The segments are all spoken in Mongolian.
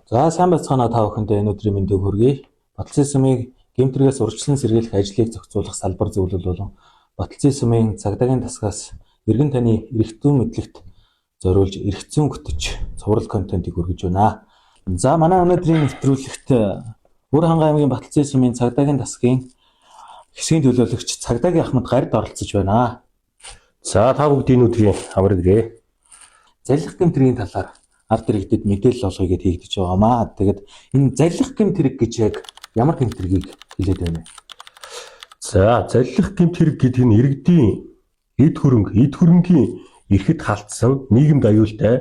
За сайн байцгаана та бүхэндээ энэ өдрийн мэндийг хүргэе. Баталсан сумыг гэмтрэгээс урьдчилан сэргийлэх ажлыг зохицуулах салбар зөвлөл болон Баталсан сумын цагдаагийн тасгаас иргэн таны эрхтэн мэдлэгт зориулж эрхцэн хөтөч цуврал контентыг хүргэж байна. За манай өнөөдрийн нэвтрүүлэгт Өр хангай аймгийн Баталсан сумын цагдаагийн тасгийн хэсгийн төлөөлөгч цагдаагийн Ахмад гарид оролцож байна. За та бүгдийн өдрийн амраг ирээ. Залих гэмтрийн талаар ард иргэдэд мэдээлэл олгоё гэдээ хийгдэж байгаамаа. Тэгээд энэ залих гэмтрэг гэж яг ямар гэмтрэгийг хэлээд байна вэ? За залих гэмтрэг гэдэг нь иргэдийн эд хөрөнгийн эрхэд халтсан нийгэмд аюултай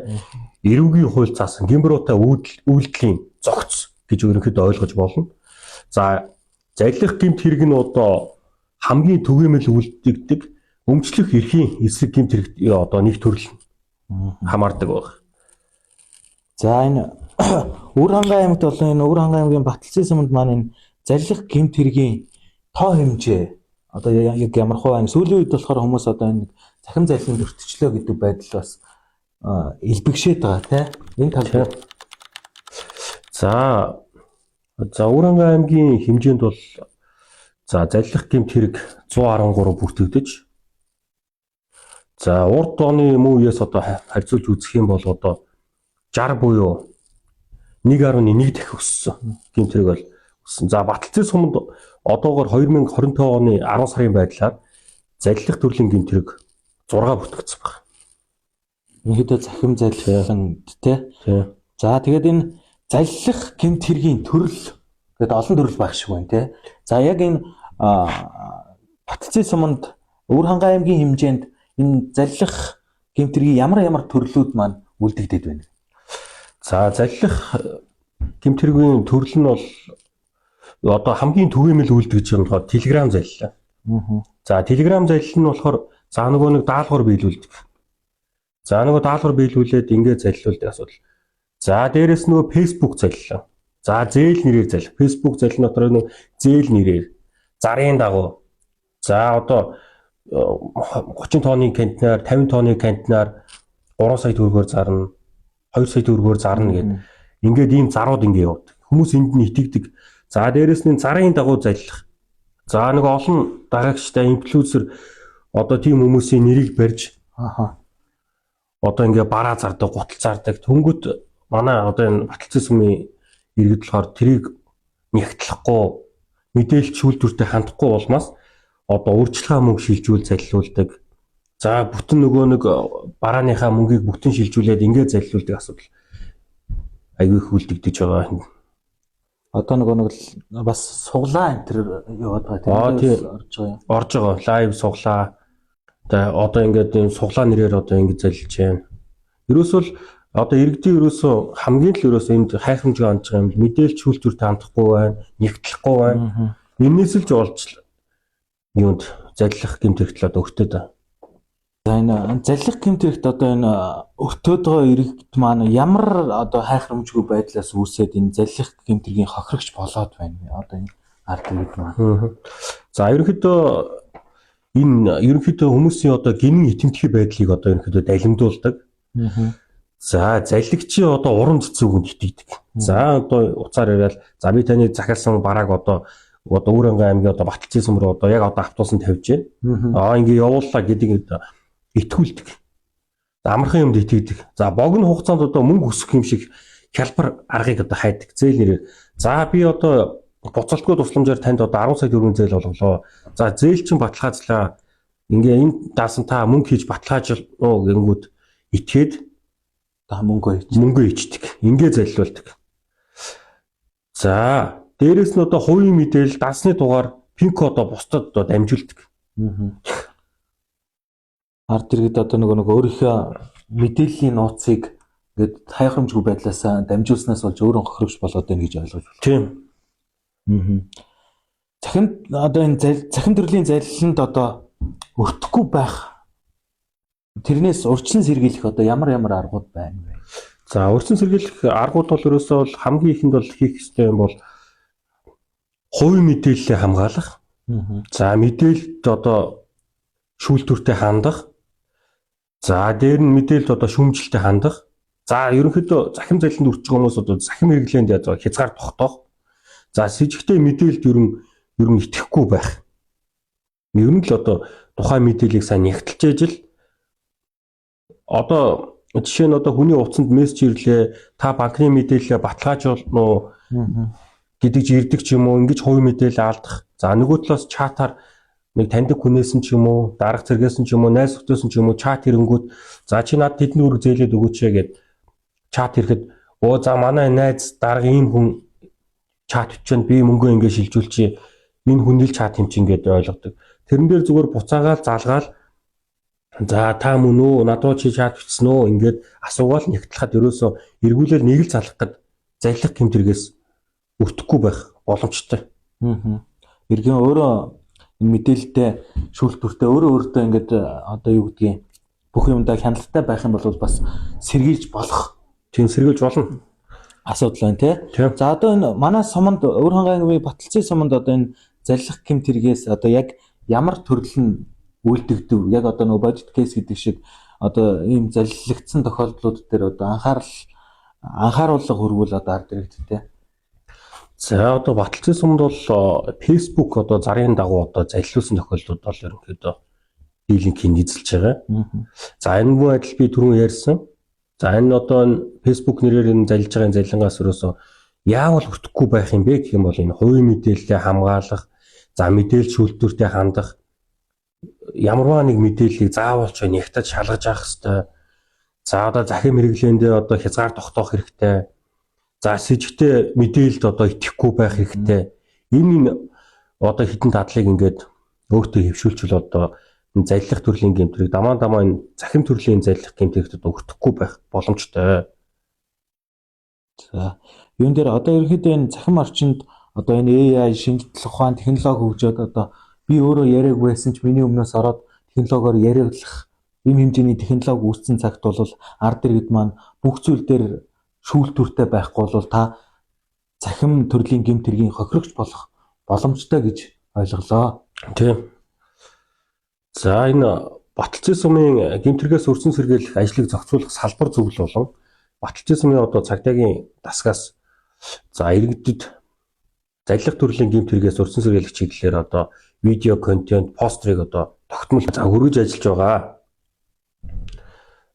эрүүгийн хууль заасан гэмбуруутай үйлдэлийн зогц гэж өөрөөхөд ойлгож болно. За залих гэмтрэг нь одоо хамгийн түгээмэл үйлдэгдэг өмчлөх эрхийн эсрэг гэмтрэг одоо нэг төрөл хамаардаг байна. За энэ Өр хангай аймагт болон энэ Өр хангай аймгийн Баталсан суманд маань энэ залих гэмтргийн тоо хэмжээ одоо яг ямар хуваа сүүлийн үед болохоор хүмүүс одоо энэ захим залхинд өртчлөө гэдэг байдал бас илбэгшээд байгаа тийм энэ тал дээр. За Өр хангай аймгийн хэмжээнд бол залих гэмтрэг 113 бүртгэгдэж урд оны мөн үеэс одоо харьцуулж үзэх юм бол одоо 60 буюу 1.1 дахин өссөн гэмтрэг бол өссөн. За Баталсан суманд одоогоор 2025 оны 10 сарын байдлаар залих төрлийн гэмтрэг 6 бүртгэгдсэн байна. Өнөөдөр захим залхинд тийм. За тэгээд энэ залих гэмтргийн төрөл гэдэг олон төрөл байх шиг байна тийм. За яг энэ Баталсан суманд Өр хангай аймгийн хэмжээнд энэ залих гэмтргийн ямар төрлүүд маань үлдэгдээд байна. За залих гэмтргийн төрөл нь бол одоо хамгийн түгээмэл үйлдэгж байгаа Telegram залил. За Telegram залил нь болохоор нөгөө нэг даалгавар биелүүлдэг. Нөгөө даалгавар биелүүлээд ингээд залилуулдаг асуудал. За дээрэс нөгөө Facebook залил. За зээл нэрээр залил. Facebook залил дотор нөгөө зээл нэрээр зарын дагуу. За одоо 30 тонны контейнер, 50 тонны контейнер 3 сая төгрөгөөр зарна. 2 сая төгрөгөөр зарна гэдэг. Ингээд ийм зарууд ингээд явдаг. Хүмүүс энд нь итгэдэг. За дээрэс нь зарын дагуу залилах. За нэг олон дараагчтай инфлюенсер одоо тийм хүмүүсийн нэрийг барьж одоо ингээд бараа зардаг, гутал зардаг. Тэнгүүт манай одоо энэ Баталсан сумын иргэд болохоор тэрийг нягтлахгүй мэдээлэл шүүлтүүртэй хандахгүй болмоос одоо урьдчилан мөнгө шилжүүл залилуулдаг. За бүтэн нөгөө нэг барааныхаа мөнгийг бүтэн шилжүүлээд ингээд залилуулдаг асуудал аягүй их үлдэгдэж байгаа. Одоо нөгөө нэг бас суглаа энэ төр яваад байгаа тийм орж байгаа. Лайв суглаа. Одоо ингээд энэ суглаа нэрээр одоо ингээд залилж байна. Ерөөсөө одоо иргэдийн ерөөсөө хамгийн л ерөөсөө энд хайхамжиг онж байгаа юм. Мэдээлэл шүүлтүүртэй хандахгүй байна, нэгтлэхгүй байна. Энээс л жолж юунд залилах гэмтрэгтэл одоо өртөөд байна. За энэ залих гэмтрэгт одоо энэ өртөөд байгаа иргэд маань ямар одоо хайхрамжгүй байдлаас үүсээд энэ залих гэмтрэгийн хохирогч болоод байна. Одоо энэ ард иргэд маань. За ерөнхийдөө хүмүүсийн одоо гинэн итэмтгий байдлыг одоо ерөнхийдөө далимдуулдаг. За залигчийн одоо уран цэцүүгэнд итгэдэг. За одоо уцаар яриад за би таны захиалсан барааг одоо Өр хангай аймгийн одоо Баталсан сум руу одоо яг одоо автобусанд тавьж байна. Ингээ явууллаа гэдэг итгүүлдэг. Амархан юмд итгэдэг. За богино хугацаанд одоо мөнгө өсөх юм шиг хялбар аргыг одоо хайдаг. Зээл нэрээр. За би одоо буцалтгүй тусламжаар танд одоо 10 сая төгрөгийн зээл олголоо. За зээл чинь баталгаажлаа. Ингээ энэ даасан та мөнгө хийж баталгаажлаа гэнгүүт итгээд мөнгө ичдэг. Ингээ залилуулдаг. За дээрэс нь одоо хувийн мэдээлэл дасны дугаар пин код бусдад одоо дамжуулдаг. Ард иргэд одоо нөгөө өөрийнхөө мэдээллийн нууцыг ингээд хайхрамжгүй байдлаас дамжуулснаас болж өөрөө хохирогч болоод байна гэж ойлгож байна. Тийм. Захим одоо энэ захим төрлийн залиланд одоо өртөхгүй байх тэрнээс урьдчилан сэргийлэх одоо ямар аргууд байна вэ? За урьдчилан сэргийлэх аргууд бол ерөөсөө бол хамгийн ихэнд бол хийх ёстой юм бол хувийн мэдээллээ хамгаалах. За мэдээлэлд одоо шүүлтүүртэй хандах. За дээр нь мэдээлэлд одоо шүүмжлэлтэй хандах. За ерөнхийдөө захим залиланд үржих хүмүүс одоо захим хэрэглээнд яаж хязгаар тогтоох. За с жигтэй мэдээлэлд ер нь итгэхгүй байх. Ер нь л одоо тухайн мэдээллийг сайн нягтлж ижил одоо жишээ нь одоо хүний утсанд мессеж ирлээ, та банкны мэдээлэлээ баталгаажуулна уу гэдэг ч ирдэг ч юм уу, ингэж хувийн мэдээлэл алдах. За нөгөө талаас чатаар нэг таньдаг хүнээс нь ч юм уу, дарга зэрэгээс нь ч юм уу, найз нөхдөс нь ч юм уу чат ирэнгүүт за чи над тэдний үүрэг зээлээд өгөөч гэд чат ирэхэд оо за манай найз дарга ийм хүн чат бичэнд би мөнгө ингэ шилжүүлчихье. Энэ хүний л чат юм чинь гэдээ ойлгодог. Тэрэн дээр зүгээр буцаагаал залгаал за та мөн үү надад чи чат бичсэн үү ингээд асуугаал нягтлахад ерөөсөө эргүүлэл нэг л залах гэд залих гэмтэргээс өртөхгүй байх боломжтой. Иргэн өөрөө энэ мэдээлэлтэй шүүлтүртэй өөртөө ингээд одоо юу гэдгийг бүх юмдаа хяналттай байх юм бол бас сэргийлж болох. Тийм сэргийлж болно. Асуудал байна тий. За одоо энэ манай суманд Өвөр хангагийн Баталцын суманд одоо энэ залих гэмтэргээс одоо яг ямар төрөл нь үйлдэгдэв? Яг одоо нөгөө бодит кейс гэдэг шиг одоо ийм залилагдсан тохиолдлууд дээр одоо анхааруулга хөрвүүл одоо ард иргэдэд тий. За одоо Баталцын сумд бол Facebook одоо зарын дагуу одоо залилуулсан тохиолдлууд бол ерөнхийдөө дийлэнхийн эзэлж байгаа. За энэ муу адил би түрүүн ярьсан. За энэ одоо Facebook нэрээр энэ залилж байгаа залилангаас өрөөсөө яавал өртөхгүй байх юм бэ гэх юм бол энэ хувийн мэдээлэлээ хамгаалах, за мэдээлэл шүүлтүүртэй хандах, ямарваа нэг мэдээллийг заавал ч нягтаж шалгаж авах хэрэгтэй. За одоо захим хэрэглээндээ одоо хязгаар тогтоох хэрэгтэй. За с жигтэй мэдээлэлд одоо итгэхгүй байх хэрэгтэй. Энэ одоо хідэн дадлыг ингээд өөртөө хөвшүүлчихвэл одоо энэ залилах төрлийн гэмтрийг дамаа энэ захим төрлийн залилах гэмтрийгт одоо өртөхгүй байх боломжтой. За юун дээр одоо ерөнхийдөө энэ захим орчинд одоо энэ AI шинжилгээ ухаан технологи хөгжөөд одоо би өөрөө яриаг байсан ч миний өмнөөс ороод технологиор яриаглах ийм хэмжээний технологи үүссэн цагт бол ард иргэд маань бүх зүйл дээр шүүлтүүртэй байхгүй бол та захим төрлийн гэмтэргийн хохирогч болох боломжтой гэж ойлголоо. Тийм. За энэ Баталцын сумын гэмтэргээс өрсөн сэргийлэх ажлыг зохицуулах салбар зөвлөл болон Баталцын сумын одоо цагдаагийн дасгаас за иргэдэд залилах төрлийн гэмтэргээс өрсөн сэргийлэх чиглэлээр одоо видео контент пострыг одоо тогтмол хөргөж ажиллаж байгаа.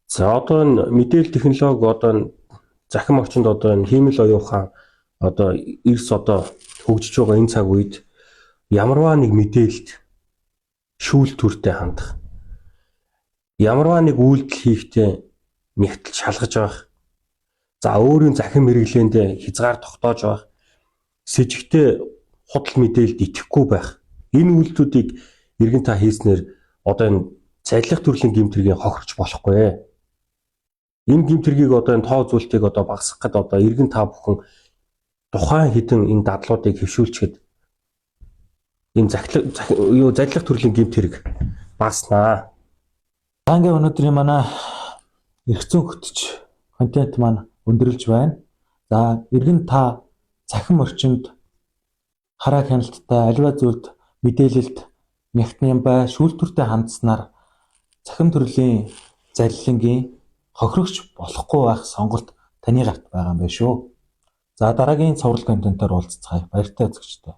За одоо энэ мэдээлэл технологи одоо захим орчинд одоо энэ хиймэл оюун ухаан одоо эрс одоо хөгжиж байгаа энэ цаг үед ямарваа нэг мэдээлэлд шүүлтүүртэй хандах, ямарваа нэг үйлдэл хийхдээ нягтлж шалгаж байх, за өөрийн захим хэрэглээндээ хязгаар тогтоож байх, с жигтэй худал мэдээлэлд итгэхгүй байх. Энэ үйлдэлүүдийг иргэн та хийснээр одоо энэ залилах төрлийн гэмтэргийн хохирч болохгүй. Энэ гэмтэргийг одоо энэ тоо зүйлтийг одоо багасгахад одоо иргэн та бүхэн тухайн хідэн энэ дадлуудыг хэвшүүлчихэд энэ залилах төрлийн гэмтэрэг багаснаа. За ингээ өнөөдрийн манай эрх зүйн хөтч контент маань өндөрлж байна. За иргэн та захим орчинд хараа хяналттай аливаа зүйлд мэдээлэлд нягтны юм бай шүүлтүүртэй хандснаар захим төрлийн залилангийн хохирогч болохгүй байх сонголт таны гарт байгаа юм байна шүү. За дараагийн цоврал контентоор уулзцгаая. Баяртай үзэгчдээ.